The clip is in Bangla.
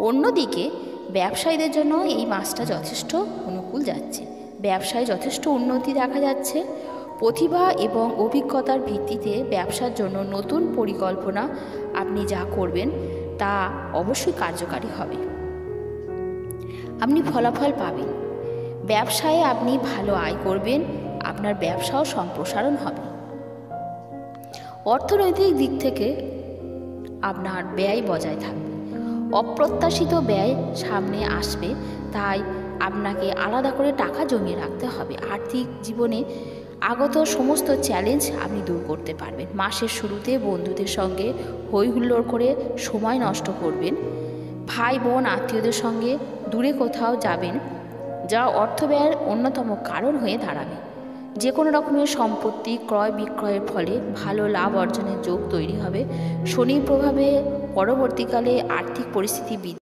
অন্যদিকে ব্যবসায়ীদের জন্য এই মাসটা যথেষ্ট অনুকূল যাচ্ছে। ব্যবসায় যথেষ্ট উন্নতি দেখা যাচ্ছে। প্রতিভা এবং অভিজ্ঞতার ভিত্তিতে ব্যবসার জন্য নতুন পরিকল্পনা আপনি যা করবেন তা অবশ্যই কার্যকারী হবে। আপনি ফলাফল পাবেন। ব্যবসায় আপনি ভালো আয় করবেন, আপনার ব্যবসাও সম্প্রসারণ হবে। অর্থনৈতিক দিক থেকে আপনার ব্যয় বজায় থাকবে। অপ্রত্যাশিত ব্যয় সামনে আসবে, তাই আপনাকে আলাদা করে টাকা জমিয়ে রাখতে হবে। আর্থিক জীবনে আগত সমস্ত চ্যালেঞ্জ আপনি দূর করতে পারবেন। মাসের শুরুতে বন্ধুদের সঙ্গে হই হুল্লোড় করে সময় নষ্ট করবেন। ভাই বোন আত্মীয়দের সঙ্গে দূরে কোথাও যাবেন, যা অর্থ ব্যয়ের অন্যতম কারণ হয়ে দাঁড়াবে। যে কোনো রকমের সম্পত্তি ক্রয় বিক্রয়ের ফলে ভালো লাভ অর্জনের যোগ তৈরি হবে। শনির প্রভাবে পরবর্তীকালে আর্থিক পরিস্থিতি